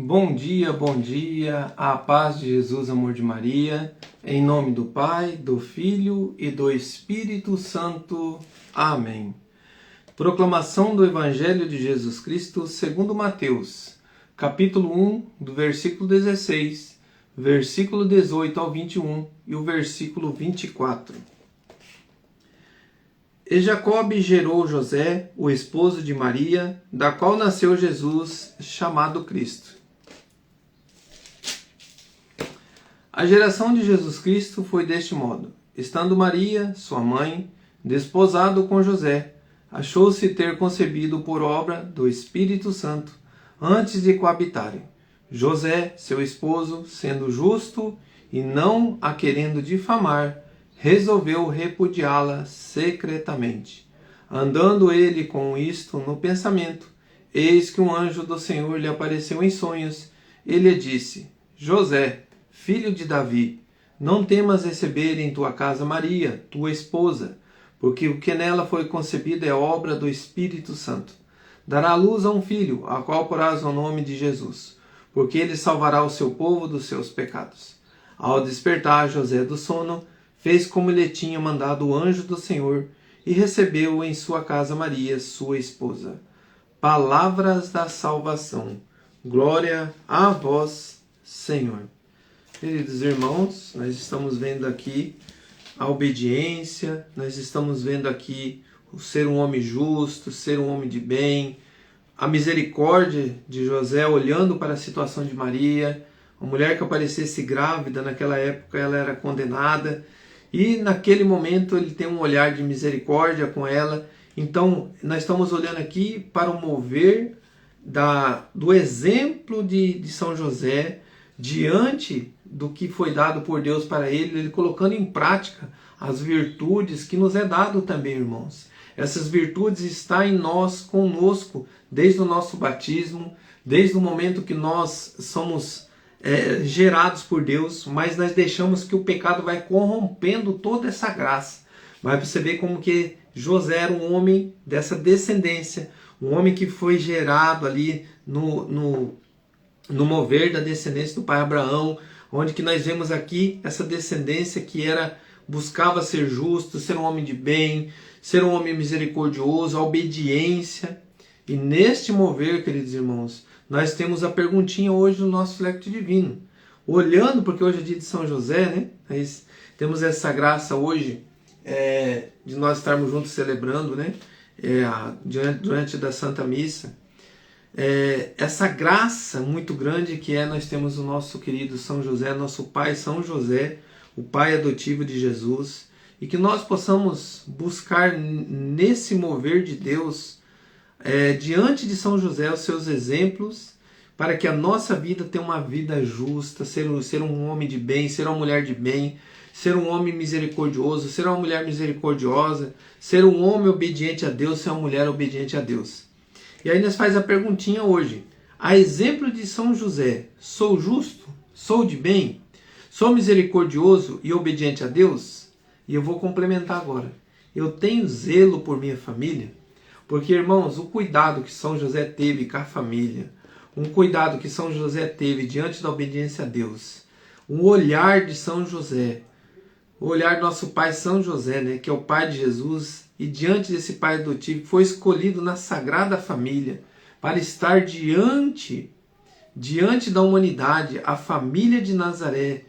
Bom dia, a paz de Jesus, amor de Maria, em nome do Pai, do Filho e do Espírito Santo. Amém. Proclamação do Evangelho de Jesus Cristo segundo Mateus, capítulo 1, do versículo 16, versículo 18 ao 21 e o versículo 24. E Jacobe gerou José, o esposo de Maria, da qual nasceu Jesus, chamado Cristo. A geração de Jesus Cristo foi deste modo. Estando Maria, sua mãe, desposado com José, achou-se ter concebido por obra do Espírito Santo, antes de coabitarem. José, seu esposo, sendo justo e não a querendo difamar, resolveu repudiá-la secretamente. Andando ele com isto no pensamento, eis que um anjo do Senhor lhe apareceu em sonhos e lhe disse: José, filho de Davi, não temas receber em tua casa Maria, tua esposa, porque o que nela foi concebido é obra do Espírito Santo. Dará luz a um filho, a qual porás o nome de Jesus, porque ele salvará o seu povo dos seus pecados. Ao despertar José do sono, fez como lhe tinha mandado o anjo do Senhor e recebeu em sua casa Maria, sua esposa. Palavras da salvação. Glória a vós, Senhor. Queridos irmãos, nós estamos vendo aqui a obediência, nós estamos vendo aqui o ser um homem justo, ser um homem de bem, a misericórdia de José olhando para a situação de Maria. Uma mulher que aparecesse grávida naquela época, ela era condenada, e naquele momento ele tem um olhar de misericórdia com ela. Então nós estamos olhando aqui para o mover do exemplo de São José, diante do que foi dado por Deus para ele colocando em prática as virtudes que nos é dado também, irmãos. Essas virtudes estão em nós, conosco, desde o nosso batismo, desde o momento que nós somos gerados por Deus, mas nós deixamos que o pecado vai corrompendo toda essa graça. Vai perceber como que José era um homem dessa descendência, um homem que foi gerado ali no mover da descendência do pai Abraão, onde que nós vemos aqui essa descendência que buscava ser justo, ser um homem de bem, ser um homem misericordioso, a obediência. E neste mover, queridos irmãos, nós temos a perguntinha hoje no nosso Lectio Divino. Olhando, porque hoje é dia de São José, né? Nós temos essa graça hoje de nós estarmos juntos celebrando, né? Durante da Santa Missa. Essa graça muito grande que nós temos o nosso querido São José, nosso pai São José, o pai adotivo de Jesus, e que nós possamos buscar nesse mover de Deus, diante de São José, os seus exemplos, para que a nossa vida tenha uma vida justa, ser um homem de bem, ser uma mulher de bem, ser um homem misericordioso, ser uma mulher misericordiosa, ser um homem obediente a Deus, ser uma mulher obediente a Deus. E aí nós faz a perguntinha hoje: a exemplo de São José, sou justo? Sou de bem? Sou misericordioso e obediente a Deus? E eu vou complementar agora. Eu tenho zelo por minha família? Porque, irmãos, o cuidado que São José teve com a família, um cuidado que São José teve diante da obediência a Deus, um olhar de São José, o olhar do nosso pai São José, né, que é o pai de Jesus, e diante desse pai adotivo, foi escolhido na Sagrada Família para estar diante da humanidade, a família de Nazaré,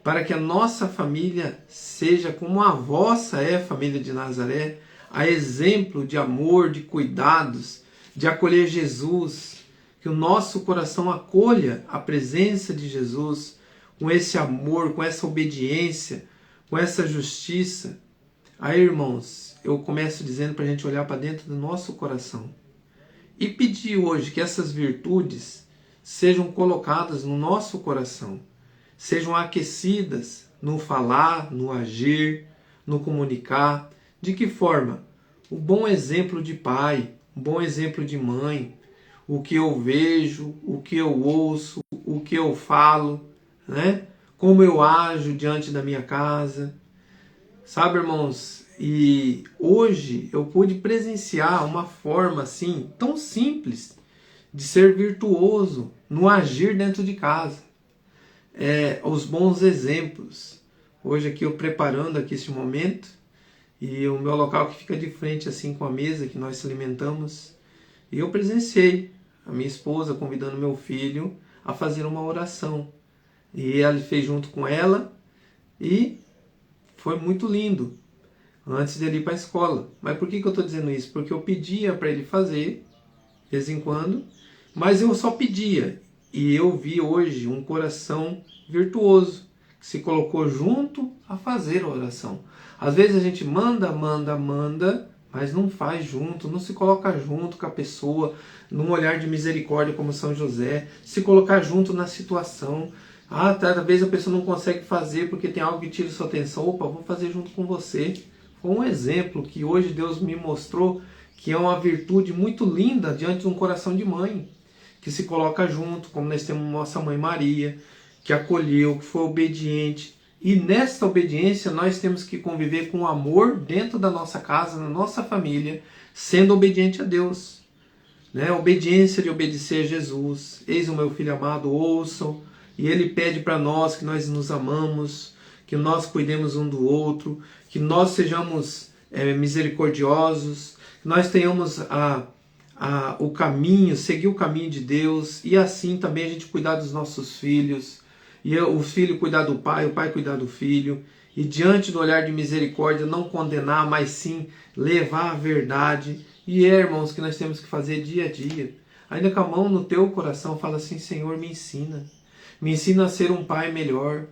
para que a nossa família seja como a vossa é a família de Nazaré, a exemplo de amor, de cuidados, de acolher Jesus, que o nosso coração acolha a presença de Jesus com esse amor, com essa obediência, com essa justiça. Aí, irmãos, eu começo dizendo para a gente olhar para dentro do nosso coração e pedir hoje que essas virtudes sejam colocadas no nosso coração, sejam aquecidas no falar, no agir, no comunicar. De que forma? O bom exemplo de pai, o bom exemplo de mãe, o que eu vejo, o que eu ouço, o que eu falo, né? Como eu ajo diante da minha casa. Sabe, irmãos, e hoje eu pude presenciar uma forma assim tão simples de ser virtuoso no agir dentro de casa. Os bons exemplos. Hoje aqui eu preparando aqui esse momento, e o meu local que fica de frente assim com a mesa que nós se alimentamos, e eu presenciei a minha esposa convidando meu filho a fazer uma oração. E ele fez junto com ela e foi muito lindo antes dele ir para a escola. Mas por que eu estou dizendo isso? Porque eu pedia para ele fazer de vez em quando, mas eu só pedia. E eu vi hoje um coração virtuoso que se colocou junto a fazer a oração. Às vezes a gente manda, mas não faz junto, não se coloca junto com a pessoa, num olhar de misericórdia como São José, se colocar junto na situação. Talvez a pessoa não consegue fazer porque tem algo que tira sua atenção. Opa, vou fazer junto com você. Foi um exemplo que hoje Deus me mostrou que é uma virtude muito linda diante de um coração de mãe, que se coloca junto, como nós temos nossa mãe Maria, que acolheu, que foi obediente. E nesta obediência nós temos que conviver com amor dentro da nossa casa, na nossa família, sendo obediente a Deus. Obediência de obedecer a Jesus. Eis o meu filho amado, ouçam. E ele pede para nós que nós nos amamos, que nós cuidemos um do outro, que nós sejamos misericordiosos, que nós tenhamos o caminho, seguir o caminho de Deus, e assim também a gente cuidar dos nossos filhos, e o filho cuidar do pai, o pai cuidar do filho, e diante do olhar de misericórdia não condenar, mas sim levar a verdade. E irmãos, que nós temos que fazer dia a dia. Ainda com a mão no teu coração, fala assim: Senhor, me ensina. Me ensina a ser um pai melhor.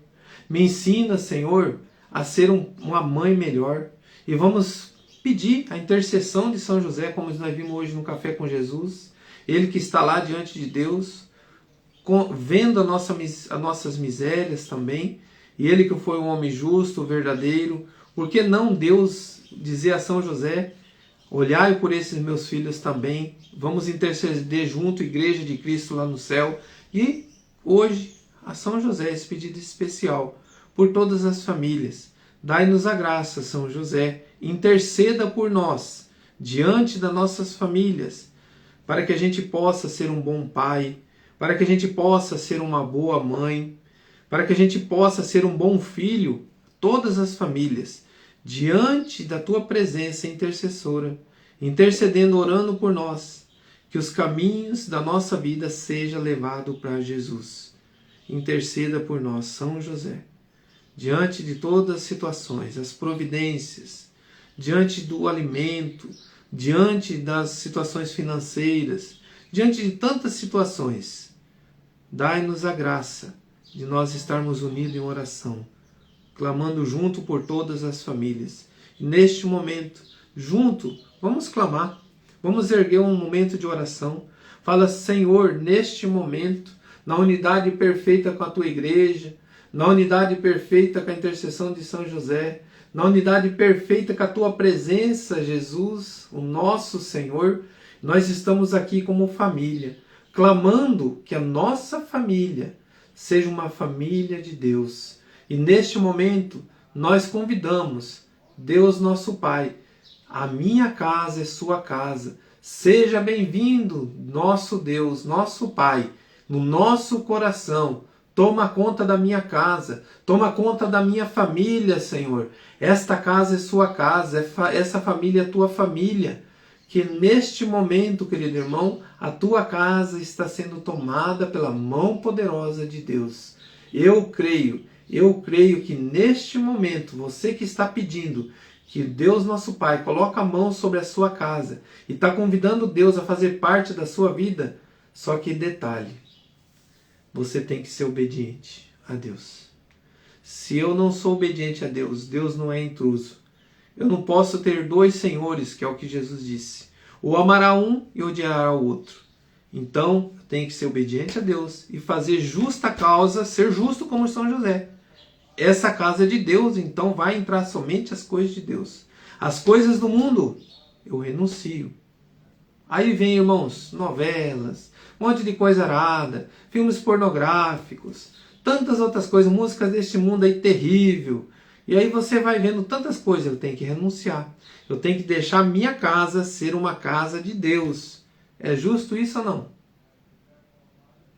Me ensina, Senhor, a ser uma mãe melhor. E vamos pedir a intercessão de São José, como nós vimos hoje no Café com Jesus. Ele que está lá diante de Deus, vendo as nossas misérias também. E ele que foi um homem justo, verdadeiro. Por que não Deus dizer a São José: olhai por esses meus filhos também. Vamos interceder junto, Igreja de Cristo lá no céu. E hoje, a São José, esse pedido especial por todas as famílias. Dai-nos a graça, São José, interceda por nós, diante das nossas famílias, para que a gente possa ser um bom pai, para que a gente possa ser uma boa mãe, para que a gente possa ser um bom filho, todas as famílias, diante da tua presença intercessora, intercedendo, orando por nós, que os caminhos da nossa vida sejam levados para Jesus. Interceda por nós, São José, diante de todas as situações, as providências, diante do alimento, diante das situações financeiras, diante de tantas situações. Dai-nos a graça de nós estarmos unidos em oração, clamando junto por todas as famílias. E neste momento, junto, vamos clamar, vamos erguer um momento de oração. Fala: Senhor, neste momento, na unidade perfeita com a tua igreja, na unidade perfeita com a intercessão de São José, na unidade perfeita com a tua presença, Jesus, o nosso Senhor, nós estamos aqui como família, clamando que a nossa família seja uma família de Deus. E neste momento, nós convidamos Deus nosso Pai: a minha casa é sua casa. Seja bem-vindo, nosso Deus, nosso Pai, no nosso coração. Toma conta da minha casa, toma conta da minha família, Senhor. Esta casa é sua casa, essa família é tua família. Que neste momento, querido irmão, a tua casa está sendo tomada pela mão poderosa de Deus. Eu creio que neste momento, você que está pedindo que Deus nosso Pai coloque a mão sobre a sua casa e está convidando Deus a fazer parte da sua vida, só que detalhe: você tem que ser obediente a Deus. Se eu não sou obediente a Deus, Deus não é intruso. Eu não posso ter dois senhores, que é o que Jesus disse. Ou amará um e odiará o outro. Então, eu tenho que ser obediente a Deus e fazer justa causa, ser justo como São José. Essa casa é de Deus, então vai entrar somente as coisas de Deus. As coisas do mundo, eu renuncio. Aí vem, irmãos, novelas, um monte de coisa arada, filmes pornográficos, tantas outras coisas, músicas deste mundo aí terrível. E aí você vai vendo tantas coisas. Eu tenho que renunciar. Eu tenho que deixar minha casa ser uma casa de Deus. É justo isso ou não?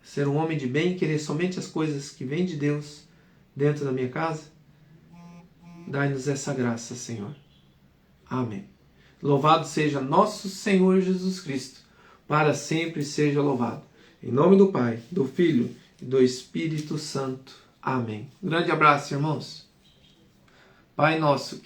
ser um homem de bem e querer somente as coisas que vêm de Deus dentro da minha casa? Dai-nos essa graça, Senhor. Amém. Louvado seja nosso Senhor Jesus Cristo, para sempre seja louvado. Em nome do Pai, do Filho e do Espírito Santo. Amém. Um grande abraço, irmãos. Pai nosso,